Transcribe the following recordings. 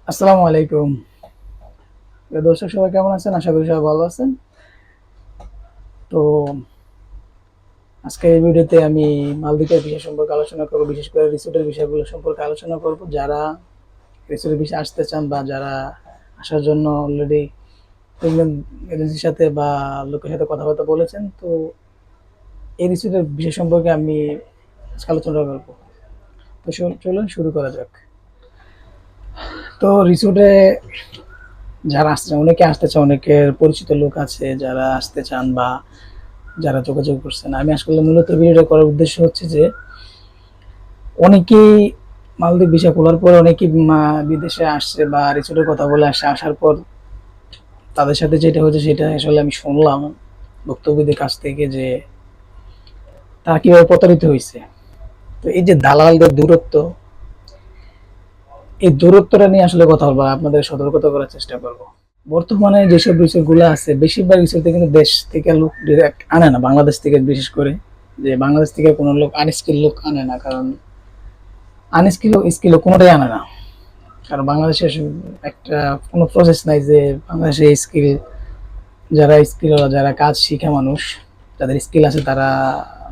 আসসালামু আলাইকুম। প্রিয় দর্শক সবাই কেমন আছেন? আশা করি সবাই ভালো আছেন। তো আজকে এই ভিডিওতে আমি মালদ্বীপের বিষয় সম্পর্কে আলোচনা করব। বিশেষ করে রিসোর্টের বিষয়গুলো সম্পর্কে আলোচনা করব। যারা রিসোর্টের বিষয়ে আসতে চান বা যারা আসার জন্য অলরেডি ট্যুরিজম এজেন্সির সাথে বা লোকের সাথে কথাবার্তা বলেছেন, তো এই রিসোর্টের বিষয় সম্পর্কে আমি আজকে আলোচনা করব। তো চলুন শুরু করা যাক। তো রিসোর্টে যারা আসছে, অনেকে আসতে চান, অনেকের পরিচিত লোক আছে যারা আসতে চান বা যারা যোগাযোগ করছেন। আমি আসলে মূলত ভিডিওটা করার উদ্দেশ্য হচ্ছে যে অনেকেই মালদ্বীপ ভিসা খোলার পর অনেকেই বিদেশে আসছে বা রিসোর্টের কথা বলে আসছে। আসার পর তাদের সাথে যেটা হচ্ছে সেটা আসলে আমি শুনলাম ভুক্তভোগীদের কাছ থেকে যে তারা কিভাবে প্রতারিত হয়েছে। তো এই যে দালালদের দূরত্ব, এই দূরত্বটা নিয়ে আসলে কথা বলবো, আপনাদের সতর্কতা করার চেষ্টা করব। বর্তমানে যেসব রিসোর্ট গুলো আছে বেশিরভাগ রিসোর্টে কিন্তু দেশ থেকে লোক ডিরেক্ট আনে না, বাংলাদেশ থেকে বিশেষ করে। যে বাংলাদেশ থেকে কোনো লোক আনস্কিল লোক আনে না, কারণ আনস্কিল স্কিল কোনোটাই আনে না। কারণ বাংলাদেশের একটা কোনো প্রসেস নাই যে বাংলাদেশে স্কিল, যারা স্কিল যারা কাজ শিখে মানুষ, যাদের স্কিল আছে তারা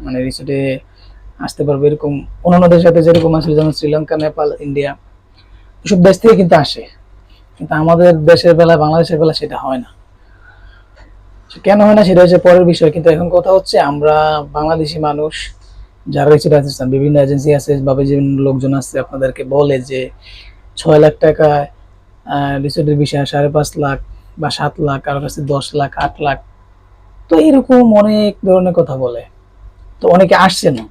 মানে রিসোর্টে আসতে পারবে। এরকম অন্যান্য দেশের সাথে যেরকম আছে, যেমন শ্রীলঙ্কা, নেপাল, ইন্ডিয়া, এসব দেশ থেকে কিন্তু আসে। কিন্তু আমাদের দেশের বেলা, বাংলাদেশের বেলা সেটা হয় না। কেন হয় না সেটা হচ্ছে পরের বিষয়। কিন্তু এখন কথা হচ্ছে আমরা বাংলাদেশি মানুষ যারা রিসোর্টে আসতেছেন, বিভিন্ন এজেন্সি আছে বা বিভিন্ন লোকজন আছে আপনাদেরকে বলে যে 6 লাখ টাকা রিসোর্টের বিষয়ে, 5.5 লাখ বা 7 লাখ, কারো কাছে 10 লাখ, 8 লাখ। তো এরকম অনেক ধরনের কথা বলে। তো অনেকে আসছে না।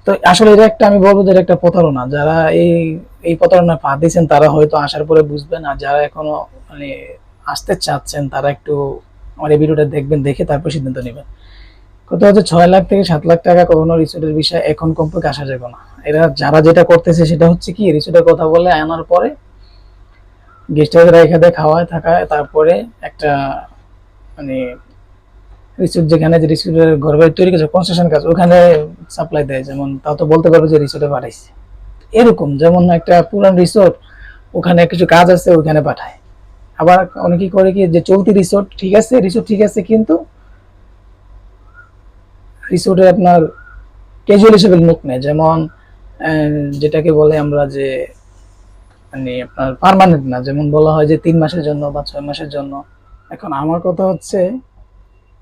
তো আসলে এটা একটা, আমি বলবো যে এটা একটা প্রতারণা। যারা এই এই প্রতারণা পা দিয়েছেন তারা হয়তো আসার পরে বুঝবেন, আর যারা এখনো মানে আসতে চাচ্ছেন তারা একটু আমার এই ভিডিওটা দেখবেন, দেখে তারপর সিদ্ধান্ত নেবেন। কথা হচ্ছে 6 লাখ থেকে 7 লাখ টাকা কখনো রিসোর্টের বিষয় এখন কমপক্ষে আসা যাবে না। এরা যারা যেটা করতেছে সেটা হচ্ছে কি, রিসোর্টের কথা বলে আনার পরে গেস্ট হাউসে রেখে দেয়, খাওয়ায় থাকায়, তারপরে একটা মানে রিসোর্ট, যেখানে যে রিসোর্টের ঘর বাড়ি তৈরি করেছে কনস্ট্রাকশন কাজ, ওখানে সাপ্লাই দেয়। যেমন তাও তো বলতে পারবে যে রিসোর্টে পাঠাইছে। এরকম যেমন একটা পুরান রিসোর্ট, ওখানে কিছু কাজ আছে ওখানে পাঠায়। আবার অনেকেই করে কি, যে চলতি রিসোর্ট ঠিক আছে, রিসোর্ট ঠিক আছে, কিন্তু রিসোর্টে আপনার ক্যাজুয়াল হিসেবে লোক নেয়। যেমন যেটাকে বলে আমরা যে মানে আপনার পার্মানেন্ট না, যেমন বলা হয় যে 3 মাসের জন্য বা 6 মাসের জন্য। এখন আমার কথা হচ্ছে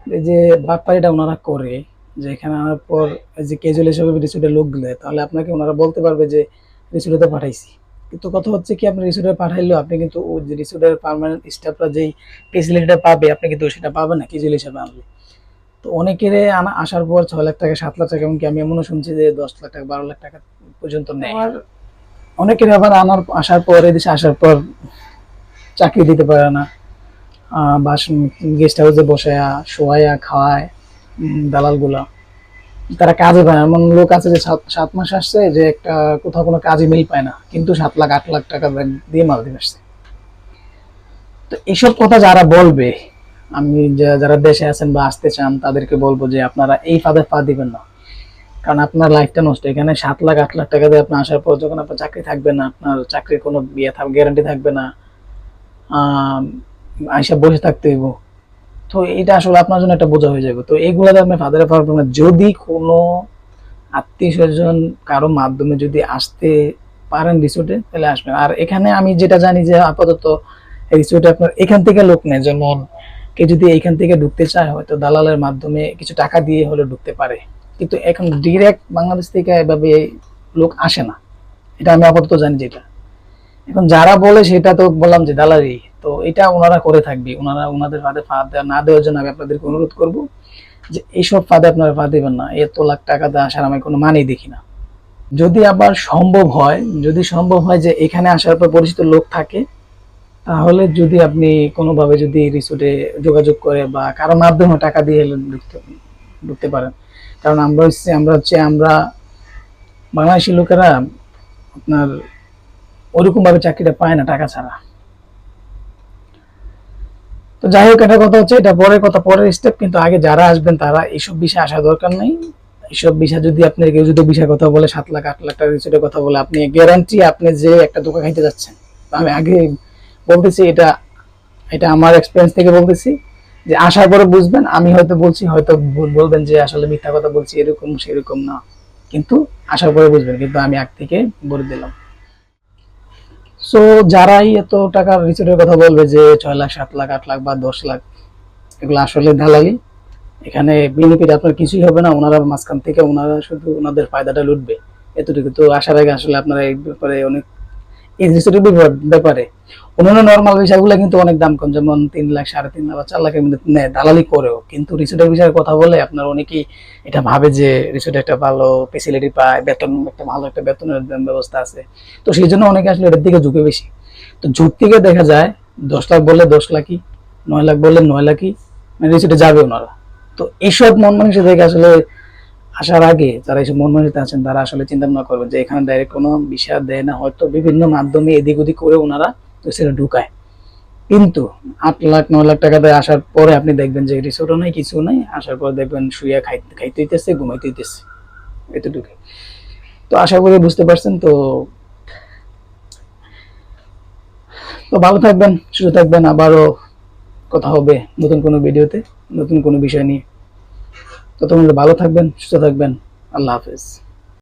এই যে বাটপাড়িটা ওনারা করে, যে এখানে আনার পর এই যে ক্যাজুয়াল হিসেবে রিসোর্টে লোক দিলে, তাহলে আপনাকে ওনারা বলতে পারবে যে রিসোর্টে তো পাঠাইছি। কিন্তু কথা হচ্ছে কি, আপনি রিসোর্টে পাঠাইলেও আপনি কিন্তু ওই যে রিসোর্টের পার্মানেন্ট স্টাফরা যেই ফেসিলিটিটা পাবে আপনি কিন্তু সেটা পাবেন না ক্যাজুয়াল হিসেবে আনলে। তো অনেকের আসার পর 6 লাখ টাকা, 7 লাখ টাকা, এমনকি আমি এমনও শুনছি যে 10 লাখ টাকা, 12 লাখ টাকা পর্যন্ত নেয়। আর অনেকের আবার আসার পর, এদেশে আসার পর চাকরি দিতে পারে না, বা গেস্ট হাউসে বসায়া শোয়ায়া খাওয়ায় দালাল গুলা। তারা কাজে পায় না। এমন লোক আছে যে 7 মাস আসছে, যে একটা কোথাও কোনো কাজে মিল পায় না, কিন্তু 7 লাখ 8 লাখ টাকা দিয়ে মালদ্বীপ আসছে। তো এইসব কথা যারা বলবে, আমি যারা দেশে আছেন বা আসতে চান তাদেরকে বলবো যে আপনারা এই ফাঁদে পা দিবেন না। কারণ আপনার লাইফটা নষ্ট। এখানে 7 লাখ 8 লাখ টাকা দিয়ে আপনি আসার পর যখন আপনার চাকরি থাকবে না, আপনার চাকরির কোনো গ্যারান্টি থাকবে না, আইসা বসে থাকতে হইব। তো এটা আসলে আপনার জন্য একটা বোঝা হয়ে যাবে। তো এইগুলাতে আপনি ফাদারে পারবেন না। যদি কোনো আত্মীয় স্বজন কারো মাধ্যমে যদি আসতে পারেন রিসোর্টে, তাহলে আসবেন। আর এখানে আমি যেটা জানি যে আপাতত রিসোর্টে আপনার এখান থেকে লোক নেই। যেমন কেউ যদি এখান থেকে ঢুকতে চায়, হয়তো দালালের মাধ্যমে কিছু টাকা দিয়ে হলে ঢুকতে পারে। কিন্তু এখন ডিরেক্ট বাংলাদেশ থেকে এভাবে লোক আসে না, এটা আমি আপাতত জানি। যেটা এখন যারা বলে সেটা তো বললাম যে দালালি, তো এটা ওনারা করে থাকবে। ওনারা ওনাদের ফাঁদে না দেওয়ার জন্য আমি আপনাদেরকে অনুরোধ করব যে এইসব ফাঁদে আপনারা পা দিবেন না। এত লাখ টাকা দিয়ে আসার আমি কোনো মানেই দেখি না। যদি আবার সম্ভব হয়, যদি সম্ভব হয় যে এখানে আসার পর পরিচিত লোক থাকে, তাহলে যদি আপনি কোনোভাবে যদি রিসোর্টে যোগাযোগ করে বা কারো মাধ্যমে টাকা দিয়ে ঢুকতে ঢুকতে পারেন। কারণ আমরা বাংলাদেশি লোকেরা আপনার ওরকম ভাবে চাকরিটা পায় না টাকা ছাড়া। তো যাই হোক, একটা কথা হচ্ছে এটা পরের কথা, পরের স্টেপ। কিন্তু আগে যারা আসবেন তারা এইসব বিষয়ে আসা দরকার নেই। এইসব বিষয় যদি আপনার কেউ যদি বিষয় কথা বলে 7 লাখ 8 লাখ টাকা রিসোর্টের কথা বলে, আপনি গ্যারান্টি আপনি যে একটা ধোকা খাইতে যাচ্ছেন। আমি আগে বলতেছি, এটা এটা আমার এক্সপিরিয়েন্স থেকে বলতেছি, যে আসার পরে বুঝবেন আমি হয়তো বলছি, হয়তো বলবেন যে আসলে মিথ্যা কথা বলছি, এরকম সেরকম না, কিন্তু আসার পরে বুঝবেন, কিন্তু আমি আগ থেকে বলে দিলাম। সো যারাই এত টাকার রিসোর্টের কথা বলবে যে 6 লাখ 7 লাখ 8 লাখ বা 10 লাখ, এগুলো আসলে দালালি। এখানে বেনিফিট আপনার কিছুই হবে না, ওনারা মাঝখান থেকে ওনারা শুধু ওনাদের ফায়দাটা লুটবে, এতটুকু। তো আসার আগে আসলে আপনারা এই ব্যাপারে অনেক, এই রিসোর্টের ব্যাপারে অন্যান্য নর্মাল বিষয়গুলো কিন্তু অনেক দাম কম, যেমন 3 লাখ 3.5 লাখ বা 4 লাখের মধ্যে নেয় দালালি করেও, কিন্তু রিসোর্টের বিষয়ে কথা বলে আপনার অনেকেই এটা ভাবে যে রিসোর্টে একটা ভালো ফেসিলিটি পায়, বেতন একটা ভালো একটা বেতনের ব্যবস্থা আছে, তো সেই জন্য অনেকে আসলে এটার দিকে ঝুঁকে বেশি। তো ঝুঁক থেকে দেখা যায় 10 লাখ বললে 10 লাখই, 9 লাখ বললে 9 লাখই, মানে রিসোর্টে যাবে ওনারা। তো এইসব মন মানুষের থেকে আসলে আসার আগে যারা এইসব মন মানুষতে আছেন, তারা আসলে চিন্তা ভাবনা করবেন যে এখানে ডাইরেক্ট কোনো বিষয় দেয় না, হয়তো বিভিন্ন মাধ্যমে এদিক ওদিক করে ওনারা তো সেটা ঢুকায়। কিন্তু 8 লাখ 9 লাখ টাকাতে আসার পরে আপনি দেখবেন যে রিসোর্টও নাই, কিছু নাই, আসার পর দেখবেন শুয়ে খাইতে খাইতে হইতেছে, ঘুমাইতে হইতেছে, এতটুকু। তো আশা করি বুঝতে পারছেন। তো তো ভালো থাকবেন, সুস্থ থাকবেন, আবারও কথা হবে নতুন কোনো ভিডিওতে, নতুন কোনো বিষয় নিয়ে। তো তোমরা ভালো থাকবেন, সুস্থ থাকবেন। আল্লাহ হাফেজ।